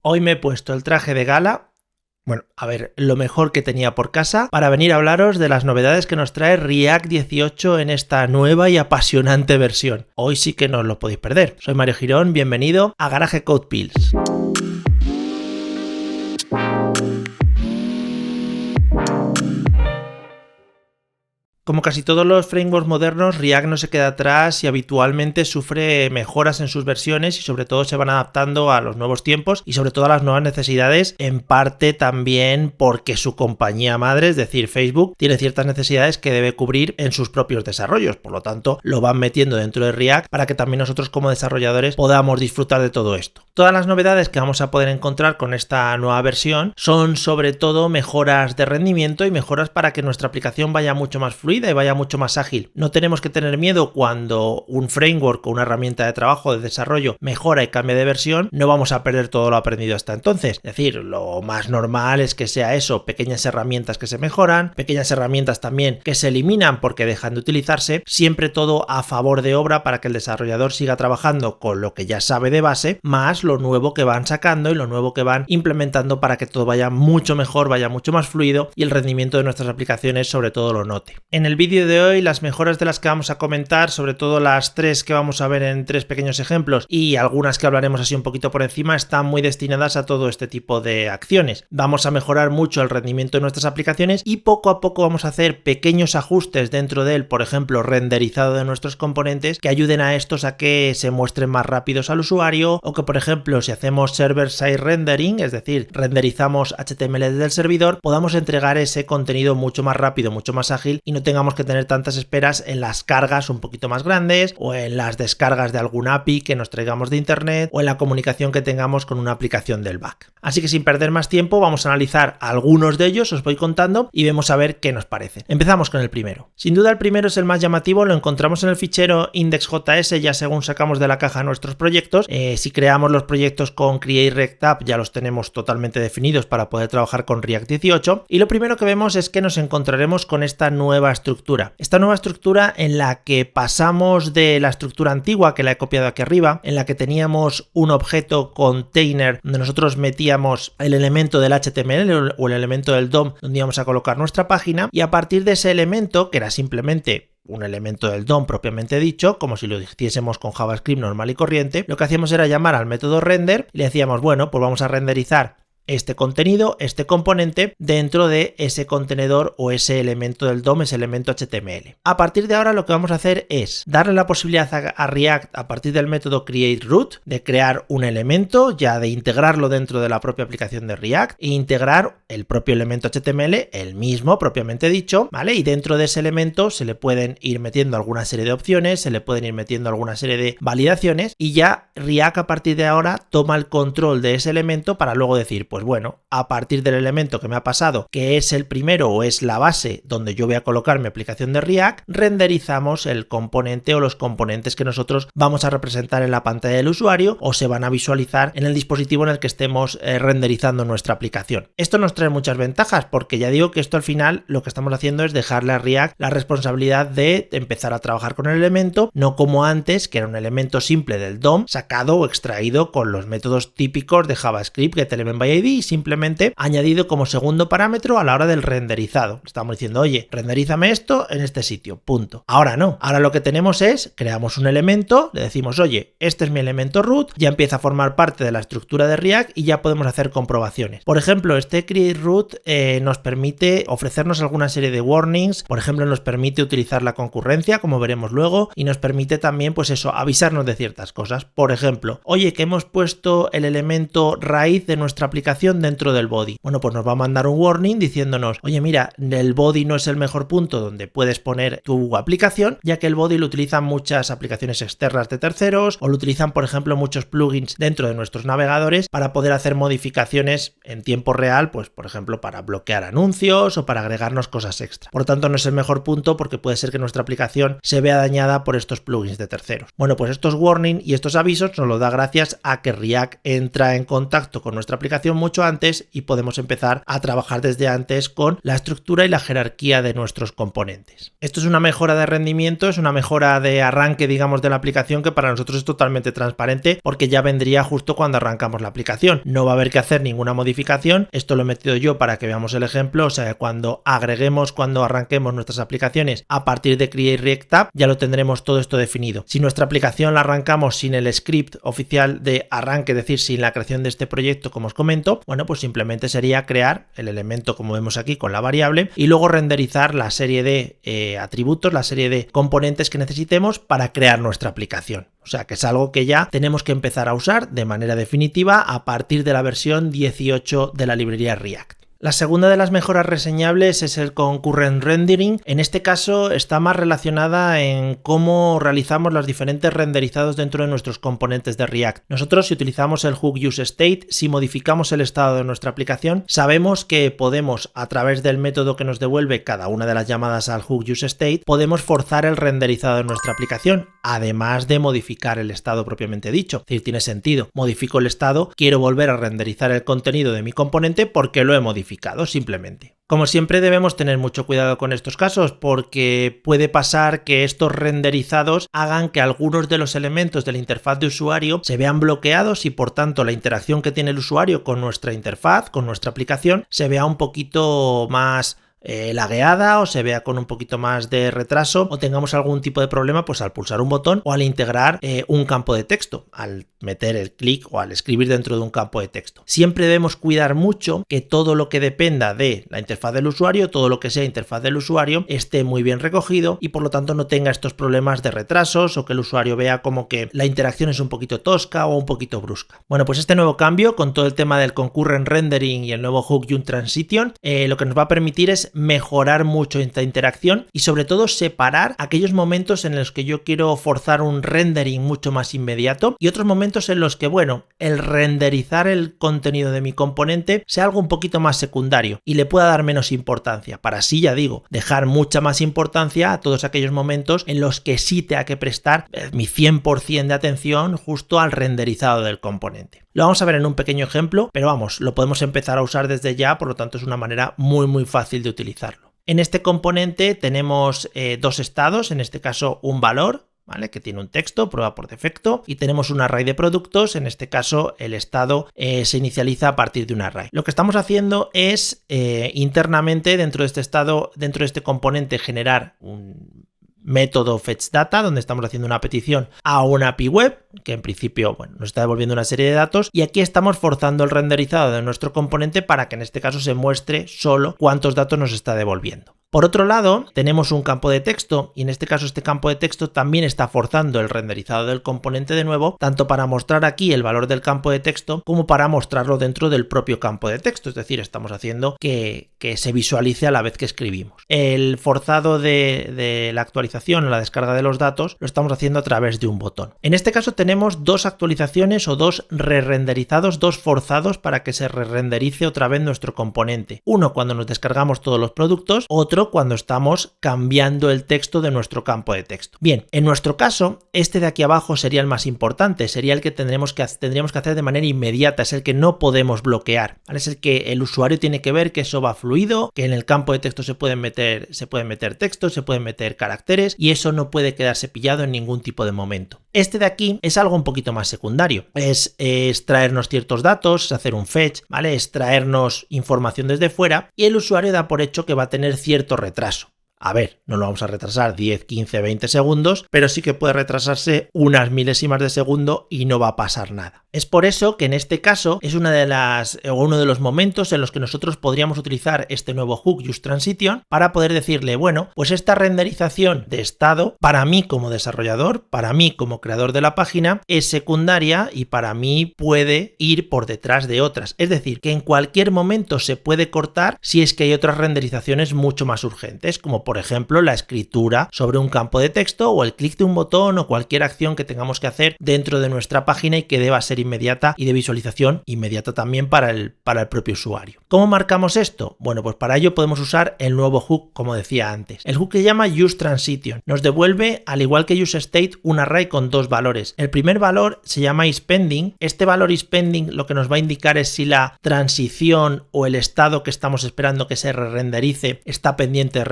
Hoy me he puesto el traje de gala, lo mejor que tenía por casa, para venir a hablaros de las novedades que nos trae React 18 en esta nueva y apasionante versión. Hoy sí que no os lo podéis perder. Soy Mario Girón, bienvenido a Garage Code Pills. Como casi todos los frameworks modernos, React no se queda atrás y habitualmente sufre mejoras en sus versiones y sobre todo se van adaptando a los nuevos tiempos y sobre todo a las nuevas necesidades, en parte también porque su compañía madre, es decir, Facebook, tiene ciertas necesidades que debe cubrir en sus propios desarrollos. Por lo tanto, lo van metiendo dentro de React para que también nosotros como desarrolladores podamos disfrutar de todo esto. Todas las novedades que vamos a poder encontrar con esta nueva versión son sobre todo mejoras de rendimiento y mejoras para que nuestra aplicación vaya mucho más fluida y vaya mucho más ágil. No tenemos que tener miedo cuando un framework o una herramienta de trabajo de desarrollo mejora y cambia de versión, no vamos a perder todo lo aprendido hasta entonces. Es decir, lo más normal es que sea eso, pequeñas herramientas que se mejoran, pequeñas herramientas también que se eliminan porque dejan de utilizarse, siempre todo a favor de obra para que el desarrollador siga trabajando con lo que ya sabe de base, más lo nuevo que van sacando y lo nuevo que van implementando para que todo vaya mucho mejor, vaya mucho más fluido y el rendimiento de nuestras aplicaciones sobre todo lo note. En el vídeo de hoy las mejoras de las que vamos a comentar, sobre todo las tres que vamos a ver en tres pequeños ejemplos y algunas que hablaremos así un poquito por encima, están muy destinadas a todo este tipo de acciones. Vamos a mejorar mucho el rendimiento de nuestras aplicaciones y poco a poco vamos a hacer pequeños ajustes dentro de él, por ejemplo, renderizado de nuestros componentes que ayuden a estos a que se muestren más rápidos al usuario o que, por ejemplo, si hacemos server-side rendering, es decir, renderizamos HTML desde el servidor, podamos entregar ese contenido mucho más rápido, mucho más ágil y no tengamos que tener tantas esperas en las cargas un poquito más grandes o en las descargas de algún API que nos traigamos de internet o en la comunicación que tengamos con una aplicación del back. Así que sin perder más tiempo vamos a analizar algunos de ellos, os voy contando y vemos a ver qué nos parece. Empezamos con el primero. Sin duda el primero es el más llamativo, lo encontramos en el fichero index.js ya según sacamos de la caja nuestros proyectos. Si creamos los proyectos con Create React App ya los tenemos totalmente definidos para poder trabajar con React 18 y lo primero que vemos es que nos encontraremos con esta nueva estructura. Esta nueva estructura en la que pasamos de la estructura antigua, que la he copiado aquí arriba, en la que teníamos un objeto container donde nosotros metíamos el elemento del HTML o el elemento del DOM donde íbamos a colocar nuestra página y a partir de ese elemento, que era simplemente un elemento del DOM propiamente dicho, como si lo hiciésemos con JavaScript normal y corriente, lo que hacíamos era llamar al método render y le decíamos, bueno, pues vamos a renderizar este contenido, este componente dentro de ese contenedor o ese elemento del DOM, ese elemento HTML. A partir de ahora lo que vamos a hacer es darle la posibilidad a React a partir del método createRoot de crear un elemento, ya de integrarlo dentro de la propia aplicación de React e integrar el propio elemento HTML, el mismo propiamente dicho, ¿vale? Y dentro de ese elemento se le pueden ir metiendo alguna serie de opciones, se le pueden ir metiendo alguna serie de validaciones y ya React a partir de ahora toma el control de ese elemento para luego decir, pues bueno, a partir del elemento que me ha pasado, que es el primero o es la base donde yo voy a colocar mi aplicación de React, renderizamos el componente o los componentes que nosotros vamos a representar en la pantalla del usuario o se van a visualizar en el dispositivo en el que estemos renderizando nuestra aplicación. Esto nos trae muchas ventajas porque ya digo que esto al final lo que estamos haciendo es dejarle a React la responsabilidad de empezar a trabajar con el elemento, no como antes, que era un elemento simple del DOM sacado o extraído con los métodos típicos de JavaScript, getElementById y simplemente añadido como segundo parámetro a la hora del renderizado. Estamos diciendo, oye, renderízame esto en este sitio, punto. Ahora no, ahora lo que tenemos es, creamos un elemento, le decimos, oye, este es mi elemento root, ya empieza a formar parte de la estructura de React y ya podemos hacer comprobaciones. Por ejemplo, este createRoot nos permite ofrecernos alguna serie de warnings, por ejemplo, nos permite utilizar la concurrencia, como veremos luego, y nos permite también, pues eso, avisarnos de ciertas cosas. Por ejemplo, oye, que hemos puesto el elemento raíz de nuestra aplicación dentro del body. Bueno, pues nos va a mandar un warning diciéndonos, oye, mira, el body no es el mejor punto donde puedes poner tu aplicación, ya que el body lo utilizan muchas aplicaciones externas de terceros o lo utilizan, por ejemplo, muchos plugins dentro de nuestros navegadores para poder hacer modificaciones en tiempo real, pues por ejemplo, para bloquear anuncios o para agregarnos cosas extra. Por lo tanto, no es el mejor punto porque puede ser que nuestra aplicación se vea dañada por estos plugins de terceros. Bueno, pues estos warnings y estos avisos nos lo da gracias a que React entra en contacto con nuestra aplicación mucho antes y podemos empezar a trabajar desde antes con la estructura y la jerarquía de nuestros componentes. Esto es una mejora de rendimiento, es una mejora de arranque, digamos, de la aplicación que para nosotros es totalmente transparente porque ya vendría justo cuando arrancamos la aplicación. No va a haber que hacer ninguna modificación. Esto lo he metido yo para que veamos el ejemplo, o sea, cuando arranquemos nuestras aplicaciones a partir de Create React App, ya lo tendremos todo esto definido. Si nuestra aplicación la arrancamos sin el script oficial de arranque, es decir, sin la creación de este proyecto, como os comento, bueno, pues simplemente sería crear el elemento, como vemos aquí, con la variable y luego renderizar la serie de atributos, la serie de componentes que necesitemos para crear nuestra aplicación. O sea que es algo que ya tenemos que empezar a usar de manera definitiva a partir de la versión 18 de la librería React. La segunda de las mejoras reseñables es el Concurrent Rendering. En este caso está más relacionada en cómo realizamos los diferentes renderizados dentro de nuestros componentes de React. Nosotros, si utilizamos el hook useState, si modificamos el estado de nuestra aplicación, sabemos que podemos, a través del método que nos devuelve cada una de las llamadas al hook useState, podemos forzar el renderizado de nuestra aplicación, además de modificar el estado propiamente dicho. Es decir, tiene sentido. Modifico el estado, quiero volver a renderizar el contenido de mi componente porque lo he modificado. Simplemente. Como siempre debemos tener mucho cuidado con estos casos porque puede pasar que estos renderizados hagan que algunos de los elementos de la interfaz de usuario se vean bloqueados y por tanto la interacción que tiene el usuario con nuestra interfaz, con nuestra aplicación, se vea un poquito más lagueada o se vea con un poquito más de retraso o tengamos algún tipo de problema pues al pulsar un botón o al integrar un campo de texto, al meter el clic o al escribir dentro de un campo de texto. Siempre debemos cuidar mucho que todo lo que dependa de la interfaz del usuario, todo lo que sea interfaz del usuario, esté muy bien recogido y por lo tanto no tenga estos problemas de retrasos o que el usuario vea como que la interacción es un poquito tosca o un poquito brusca. Bueno, pues este nuevo cambio con todo el tema del Concurrent Rendering y el nuevo Hook Join Transition lo que nos va a permitir es mejorar mucho esta interacción y sobre todo separar aquellos momentos en los que yo quiero forzar un rendering mucho más inmediato y otros momentos en los que, bueno, el renderizar el contenido de mi componente sea algo un poquito más secundario y le pueda dar menos importancia, para así, ya digo, dejar mucha más importancia a todos aquellos momentos en los que sí tenga que prestar mi 100% de atención justo al renderizado del componente. Lo vamos a ver en un pequeño ejemplo, pero vamos, lo podemos empezar a usar desde ya, por lo tanto es una manera muy fácil de utilizarlo. En este componente tenemos dos estados, en este caso un valor, ¿vale? Que tiene un texto, prueba por defecto, y tenemos un array de productos, en este caso el estado se inicializa a partir de un array. Lo que estamos haciendo es internamente dentro de este estado, dentro de este componente, generar un método fetchData, donde estamos haciendo una petición a una API web, que en principio, bueno, nos está devolviendo una serie de datos, y aquí estamos forzando el renderizado de nuestro componente para que en este caso se muestre solo cuántos datos nos está devolviendo. Por otro lado, tenemos un campo de texto y en este caso este campo de texto también está forzando el renderizado del componente de nuevo, tanto para mostrar aquí el valor del campo de texto como para mostrarlo dentro del propio campo de texto, es decir, estamos haciendo que se visualice a la vez que escribimos. El forzado de la actualización o la descarga de los datos lo estamos haciendo a través de un botón. En este caso tenemos dos actualizaciones o dos re-renderizados, dos forzados para que se re-renderice otra vez nuestro componente. Uno cuando nos descargamos todos los productos, otro cuando estamos cambiando el texto de nuestro campo de texto. Bien, en nuestro caso, este de aquí abajo sería el más importante, sería el que tendríamos que hacer de manera inmediata, es el que no podemos bloquear, ¿vale? Es el que el usuario tiene que ver que eso va fluido, que en el campo de texto se pueden meter textos, se pueden meter caracteres y eso no puede quedarse pillado en ningún tipo de momento. Este de aquí es algo un poquito más secundario, es traernos ciertos datos, es hacer un fetch, ¿vale? Es traernos información desde fuera y el usuario da por hecho que va a tener cierto retraso. A ver, no lo vamos a retrasar 10, 15, 20 segundos, pero sí que puede retrasarse unas milésimas de segundo y no va a pasar nada. Es por eso que en este caso es uno de los momentos en los que nosotros podríamos utilizar este nuevo hook useTransition para poder decirle, bueno, pues esta renderización de estado para mí como desarrollador, para mí como creador de la página es secundaria y para mí puede ir por detrás de otras. Es decir, que en cualquier momento se puede cortar si es que hay otras renderizaciones mucho más urgentes, como por ejemplo la escritura sobre un campo de texto o el clic de un botón o cualquier acción que tengamos que hacer dentro de nuestra página y que deba ser inmediata y de visualización inmediata también para el propio usuario. ¿Cómo marcamos esto? Bueno, pues para ello podemos usar el nuevo hook, como decía antes. El hook que llama useTransition nos devuelve, al igual que useState, un array con dos valores. El primer valor se llama isPending. Este valor isPending lo que nos va a indicar es si la transición o el estado que estamos esperando que se re-renderice está pendiente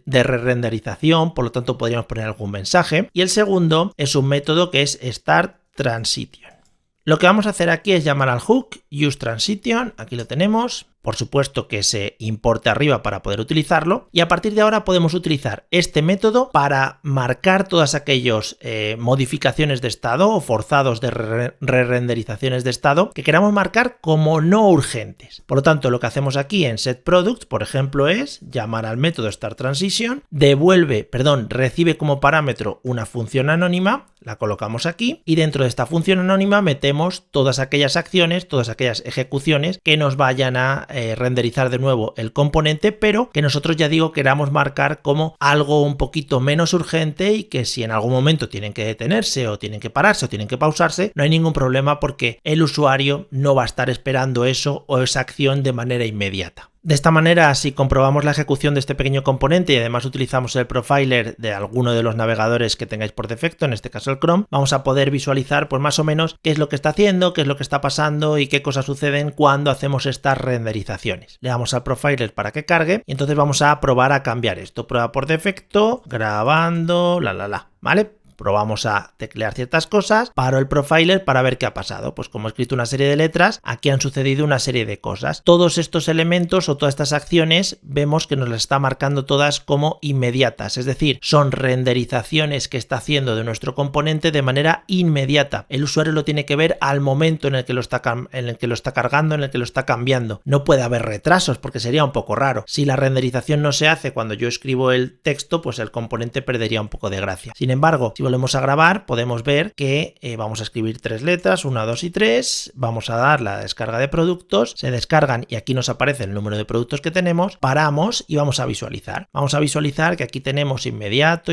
de re-renderización, por lo tanto podríamos poner algún mensaje. Y el segundo es un método que es startTransition. Lo que vamos a hacer aquí es llamar al hook useTransition, aquí lo tenemos. Por supuesto que se importe arriba para poder utilizarlo, y a partir de ahora podemos utilizar este método para marcar todas aquellas modificaciones de estado o forzados de re-renderizaciones de estado que queramos marcar como no urgentes. Por lo tanto, lo que hacemos aquí en setProduct, por ejemplo, es llamar al método startTransition, recibe como parámetro una función anónima, la colocamos aquí y dentro de esta función anónima metemos todas aquellas acciones, todas aquellas ejecuciones que nos vayan a renderizar de nuevo el componente, pero que nosotros, ya digo, queramos marcar como algo un poquito menos urgente y que si en algún momento tienen que detenerse o tienen que pararse o tienen que pausarse, no hay ningún problema porque el usuario no va a estar esperando eso o esa acción de manera inmediata. De esta manera, si comprobamos la ejecución de este pequeño componente y además utilizamos el profiler de alguno de los navegadores que tengáis por defecto, en este caso el Chrome, vamos a poder visualizar pues más o menos qué es lo que está haciendo, qué es lo que está pasando y qué cosas suceden cuando hacemos estas renderizaciones. Le damos al profiler para que cargue y entonces vamos a probar a cambiar esto. Prueba por defecto, grabando, ¿vale? Probamos a teclear ciertas cosas, paro el profiler para ver qué ha pasado. Pues como he escrito una serie de letras, aquí han sucedido una serie de cosas. Todos estos elementos o todas estas acciones vemos que nos las está marcando todas como inmediatas, es decir, son renderizaciones que está haciendo de nuestro componente de manera inmediata. El usuario lo tiene que ver al momento en el que lo está cargando, en el que lo está cambiando. No puede haber retrasos porque sería un poco raro. Si la renderización no se hace cuando yo escribo el texto, pues el componente perdería un poco de gracia. Sin embargo, si volvemos a grabar, podemos ver que vamos a escribir tres letras, 1, 2 y 3, vamos a dar la descarga de productos, se descargan y aquí nos aparece el número de productos que tenemos, paramos y vamos a visualizar. Vamos a visualizar que aquí tenemos inmediato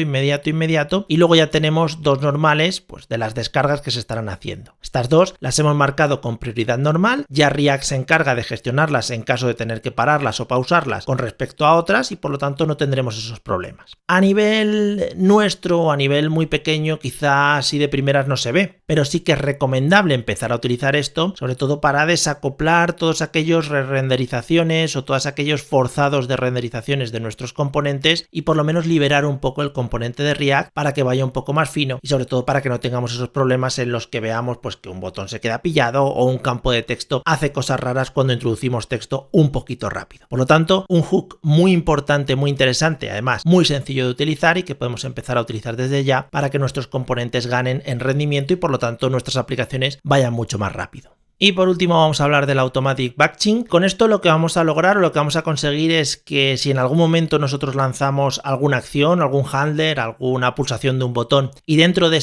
y luego ya tenemos dos normales pues de las descargas que se estarán haciendo. Estas dos las hemos marcado con prioridad normal, ya React se encarga de gestionarlas en caso de tener que pararlas o pausarlas con respecto a otras y por lo tanto no tendremos esos problemas. A nivel nuestro, a nivel muy pequeño, quizá así de primeras no se ve, pero sí que es recomendable empezar a utilizar esto, sobre todo para desacoplar todos aquellos re-renderizaciones o todos aquellos forzados de renderizaciones de nuestros componentes y por lo menos liberar un poco el componente de React para que vaya un poco más fino y sobre todo para que no tengamos esos problemas en los que veamos pues que un botón se queda pillado o un campo de texto hace cosas raras cuando introducimos texto un poquito rápido. Por lo tanto, un hook muy importante, muy interesante, además muy sencillo de utilizar y que podemos empezar a utilizar desde ya para que nuestros componentes ganen en rendimiento y por lo tanto nuestras aplicaciones vayan mucho más rápido. Y por último vamos a hablar del Automatic Batching. Con esto lo que vamos a lograr o lo que vamos a conseguir es que si en algún momento nosotros lanzamos alguna acción, algún handler, alguna pulsación de un botón y dentro de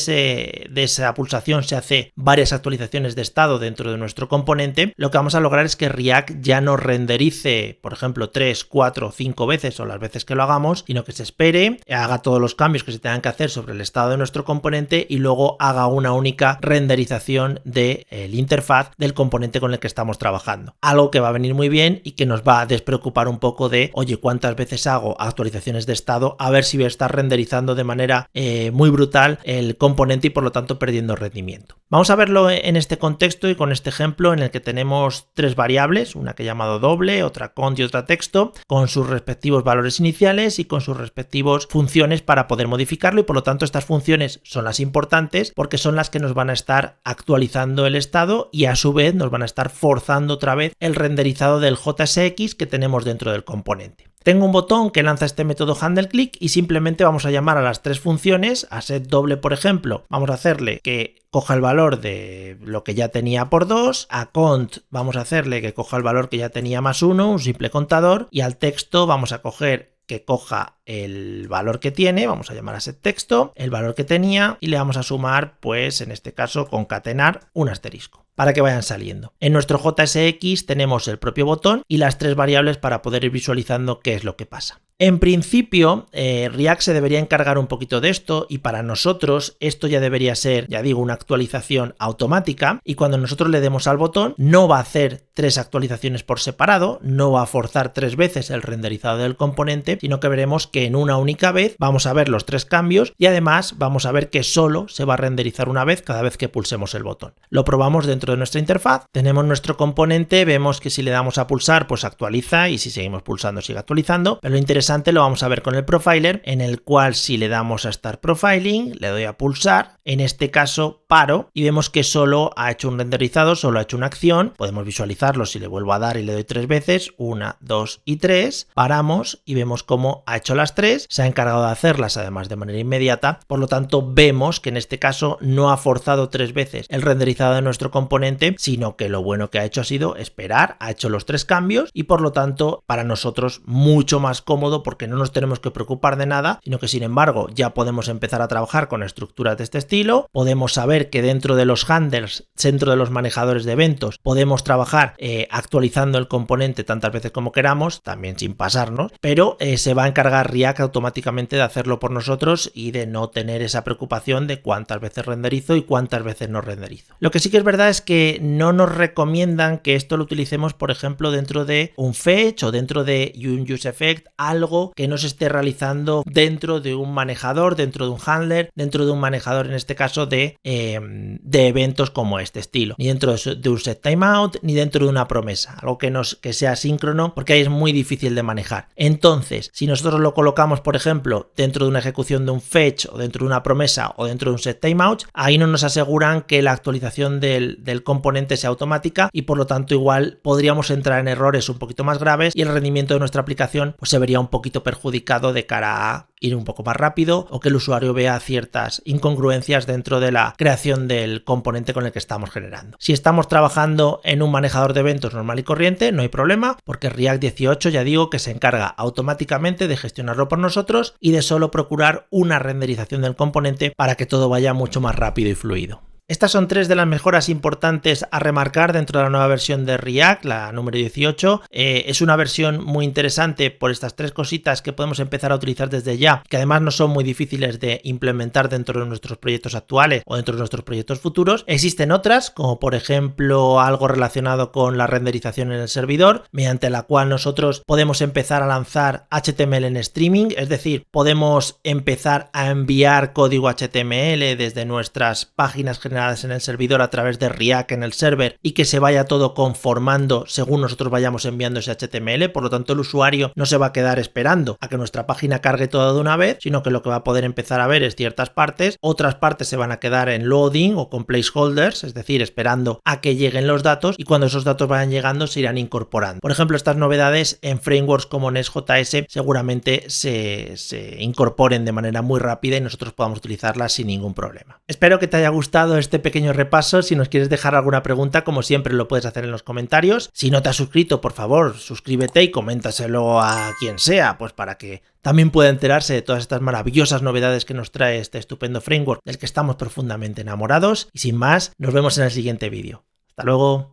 esa pulsación se hace varias actualizaciones de estado dentro de nuestro componente, lo que vamos a lograr es que React ya no renderice, por ejemplo, 3, 4, 5 veces o las veces que lo hagamos, sino que se espere, haga todos los cambios que se tengan que hacer sobre el estado de nuestro componente y luego haga una única renderización del interfaz del componente con el que estamos trabajando. Algo que va a venir muy bien y que nos va a despreocupar un poco de, oye, cuántas veces hago actualizaciones de estado a ver si voy a estar renderizando de manera muy brutal el componente y por lo tanto perdiendo rendimiento. Vamos a verlo en este contexto y con este ejemplo en el que tenemos tres variables, una que he llamado doble, otra cont y otra texto, con sus respectivos valores iniciales y con sus respectivos funciones para poder modificarlo y por lo tanto estas funciones son las importantes porque son las que nos van a estar actualizando el estado y a su vez nos van a estar forzando otra vez el renderizado del JSX que tenemos dentro del componente. Tengo un botón que lanza este método handleClick y simplemente vamos a llamar a las tres funciones, a setDoble por ejemplo, vamos a hacerle que coja el valor de lo que ya tenía por 2, a cont vamos a hacerle que coja el valor que ya tenía más 1, un simple contador, y al texto vamos a coger que coja el valor que tiene, vamos a llamar a setTexto, el valor que tenía y le vamos a sumar, pues en este caso concatenar un asterisco para que vayan saliendo. En nuestro JSX tenemos el propio botón y las tres variables para poder ir visualizando qué es lo que pasa. En principio, React se debería encargar un poquito de esto y para nosotros esto ya debería ser, ya digo, una actualización automática y cuando nosotros le demos al botón no va a hacer 3 actualizaciones por separado, no va a forzar 3 veces el renderizado del componente, sino que veremos que en una única vez vamos a ver los 3 cambios y además vamos a ver que solo se va a renderizar una vez cada vez que pulsemos el botón. Lo probamos dentro de nuestra interfaz, tenemos nuestro componente, vemos que si le damos a pulsar pues actualiza y si seguimos pulsando sigue actualizando, pero lo interesante lo vamos a ver con el profiler, en el cual si le damos a Start Profiling, le doy a pulsar, en este caso paro y vemos que solo ha hecho un renderizado, solo ha hecho una acción, podemos visualizarlo si le vuelvo a dar y le doy 3 veces, 1, 2 y 3, paramos y vemos cómo ha hecho las 3, se ha encargado de hacerlas además de manera inmediata, por lo tanto vemos que en este caso no ha forzado 3 veces el renderizado de nuestro componente, sino que lo bueno que ha hecho ha sido esperar, ha hecho los 3 cambios y por lo tanto para nosotros mucho más cómodo porque no nos tenemos que preocupar de nada, sino que sin embargo ya podemos empezar a trabajar con estructuras de este estilo, podemos saber que dentro de los handlers, dentro de los manejadores de eventos, podemos trabajar actualizando el componente tantas veces como queramos, también sin pasarnos, pero se va a encargar React automáticamente de hacerlo por nosotros y de no tener esa preocupación de cuántas veces renderizo y cuántas veces no renderizo. Lo que sí que es verdad es que no nos recomiendan que esto lo utilicemos, por ejemplo, dentro de un fetch o dentro de un useEffect, algo que no se esté realizando dentro de un manejador, dentro de un handler, dentro de un manejador en este caso de eventos como este estilo, ni dentro de un setTimeout ni dentro de una promesa, algo que sea síncrono porque ahí es muy difícil de manejar. Entonces, si nosotros lo colocamos por ejemplo dentro de una ejecución de un fetch o dentro de una promesa o dentro de un setTimeout, ahí no nos aseguran que la actualización del componente sea automática y por lo tanto igual podríamos entrar en errores un poquito más graves y el rendimiento de nuestra aplicación pues se vería un poquito perjudicado de cara a ir un poco más rápido o que el usuario vea ciertas incongruencias dentro de la creación del componente con el que estamos generando. Si estamos trabajando en un manejador de eventos normal y corriente, no hay problema, porque React 18 ya digo que se encarga automáticamente de gestionarlo por nosotros y de solo procurar una renderización del componente para que todo vaya mucho más rápido y fluido. Estas son 3 de las mejoras importantes a remarcar dentro de la nueva versión de React, la número 18. Es una versión muy interesante por estas 3 cositas que podemos empezar a utilizar desde ya, que además no son muy difíciles de implementar dentro de nuestros proyectos actuales o dentro de nuestros proyectos futuros. Existen otras, como por ejemplo algo relacionado con la renderización en el servidor, mediante la cual nosotros podemos empezar a lanzar HTML en streaming, es decir, podemos empezar a enviar código HTML desde nuestras páginas generadas en el servidor a través de React en el server y que se vaya todo conformando según nosotros vayamos enviando ese HTML, por lo tanto el usuario no se va a quedar esperando a que nuestra página cargue todo de una vez, sino que lo que va a poder empezar a ver es ciertas partes, otras partes se van a quedar en loading o con placeholders, es decir, esperando a que lleguen los datos y cuando esos datos vayan llegando se irán incorporando. Por ejemplo, estas novedades en frameworks como Nest.js seguramente se incorporen de manera muy rápida y nosotros podamos utilizarlas sin ningún problema. Espero que te haya gustado este pequeño repaso. Si nos quieres dejar alguna pregunta, como siempre lo puedes hacer en los comentarios. Si no te has suscrito, por favor, suscríbete y coméntaselo a quien sea, pues para que también pueda enterarse de todas estas maravillosas novedades que nos trae este estupendo framework del que estamos profundamente enamorados. Y sin más, nos vemos en el siguiente vídeo. Hasta luego.